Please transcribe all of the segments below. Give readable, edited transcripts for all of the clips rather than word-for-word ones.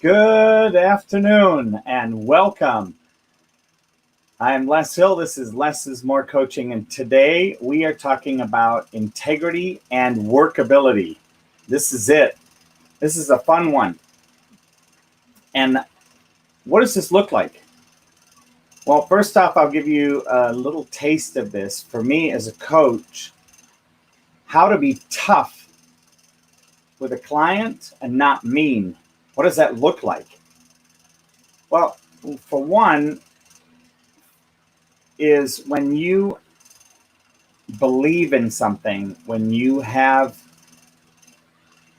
Good afternoon and welcome. I'm Les Hill. This is Less is More Coaching, and today we are talking about integrity and workability. This is it. This is a fun one. And what does this look like? Well, first off, I'll give you a little taste of this. For me as a coach, how to be tough with a client and not mean. What does that look like? Well, for one, is when you believe in something, when you have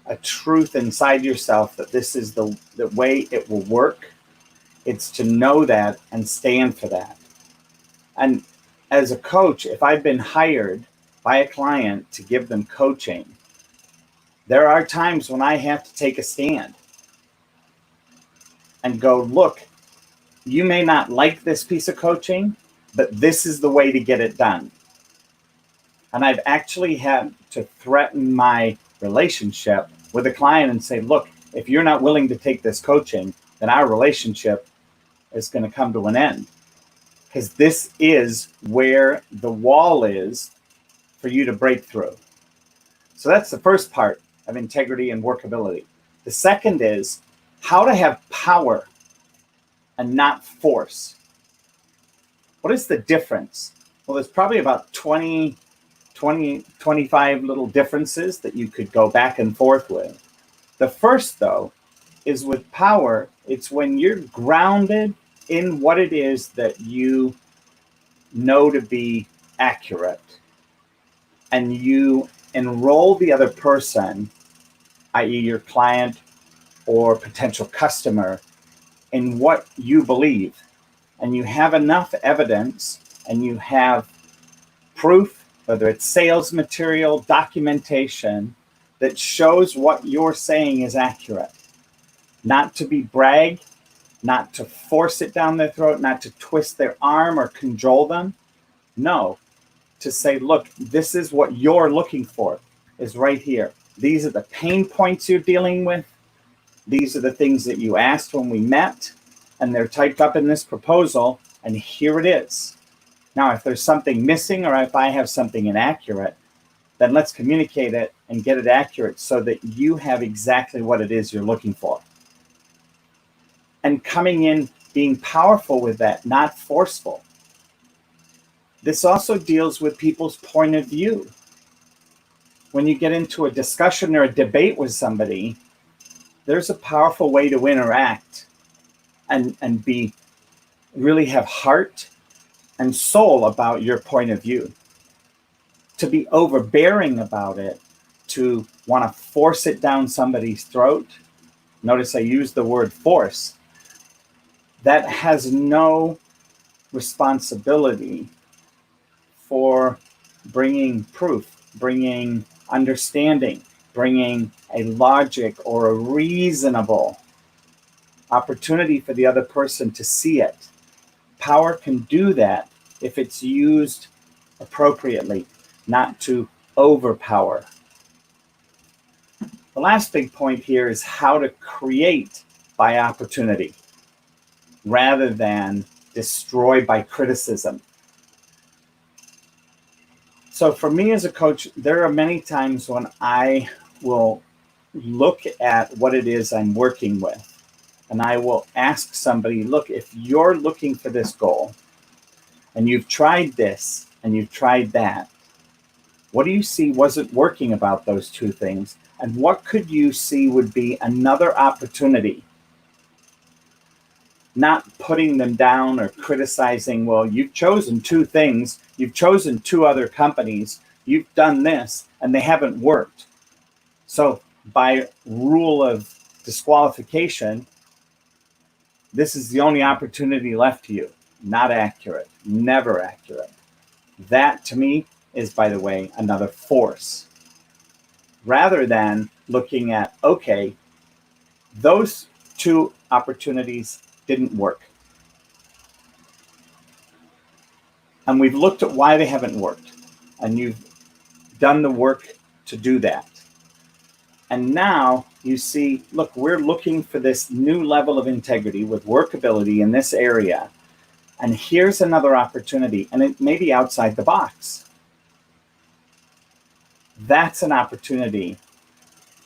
a truth inside yourself that this is the way it will work, it's to know that and stand for that. And as a coach, if I've been hired by a client to give them coaching, there are times when I have to take a stand and go, look, you may not like this piece of coaching, but this is the way to get it done. And I've actually had to threaten my relationship with a client and say, look, if you're not willing to take this coaching, then our relationship is going to come to an end. Because this is where the wall is for you to break through. So that's the first part of integrity and workability. The second is how to have power and not force. What is the difference? Well, there's probably about 25 little differences that you could go back and forth with. The first, though, is with power. It's when you're grounded in what it is that you know to be accurate, and you enroll the other person, i.e. your client or potential customer, in what you believe. And you have enough evidence and you have proof, whether it's sales material, documentation, that shows what you're saying is accurate. Not to be brag, not to force it down their throat, not to twist their arm or cajole them. No, to say, look, this is what you're looking for, is right here. These are the pain points you're dealing with. These are the things that you asked when we met, and they're typed up in this proposal, and here it is. Now, if there's something missing or if I have something inaccurate, then let's communicate it and get it accurate so that you have exactly what it is you're looking for. And coming in, being powerful with that, not forceful. This also deals with people's point of view. When you get into a discussion or a debate with somebody, there's a powerful way to interact and be really have heart and soul about your point of view. To be overbearing about it, to want to force it down somebody's throat, notice I use the word force, that has no responsibility for bringing proof, bringing understanding, bringing a logic or a reasonable opportunity for the other person to see it. Power can do that if it's used appropriately, not to overpower. The last big point here is how to create by opportunity rather than destroy by criticism. So for me as a coach, there are many times when I will look at what it is I'm working with, and I will ask somebody, look, if you're looking for this goal and you've tried this and you've tried that, what do you see wasn't working about those two things? And what could you see would be another opportunity? Not putting them down or criticizing, well, you've chosen two things, you've chosen two other companies, you've done this, and they haven't worked. So by rule of disqualification, this is the only opportunity left to you. Not accurate, never accurate. That to me is, by the way, another force. Rather than looking at, okay, those two opportunities didn't work. And we've looked at why they haven't worked. And you've done the work to do that. And now you see, look, we're looking for this new level of integrity with workability in this area. And here's another opportunity, and it may be outside the box. That's an opportunity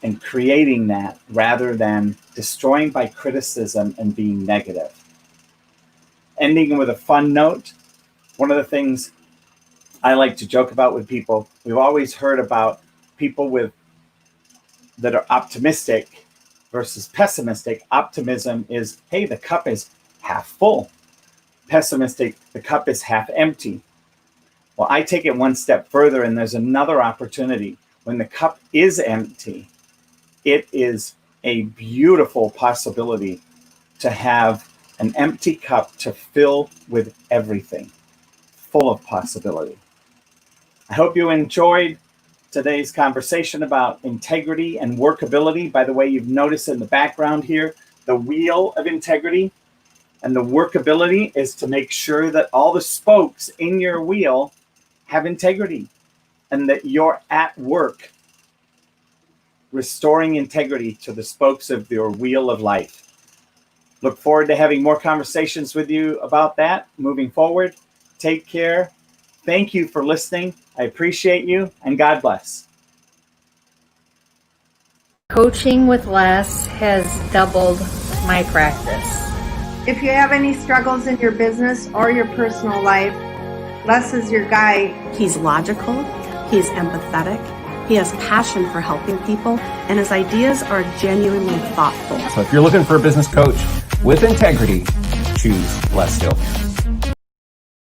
in creating that rather than destroying by criticism and being negative. Ending with a fun note, one of the things I like to joke about with people, we've always heard about people that are optimistic versus pessimistic. Optimism is, hey, the cup is half full. Pessimistic, the cup is half empty. Well, I take it one step further, and there's another opportunity. When the cup is empty, it is a beautiful possibility to have an empty cup to fill with everything, full of possibility. I hope you enjoyed today's conversation about integrity and workability. By the way, you've noticed in the background here, the wheel of integrity, and the workability is to make sure that all the spokes in your wheel have integrity and that you're at work restoring integrity to the spokes of your wheel of life. Look forward to having more conversations with you about that moving forward. Take care. Thank you for listening. I appreciate you, and God bless. Coaching with Les has doubled my practice. If you have any struggles in your business or your personal life, Les is your guy. He's logical, he's empathetic, he has passion for helping people, and his ideas are genuinely thoughtful. So if you're looking for a business coach with integrity, choose Les Hill.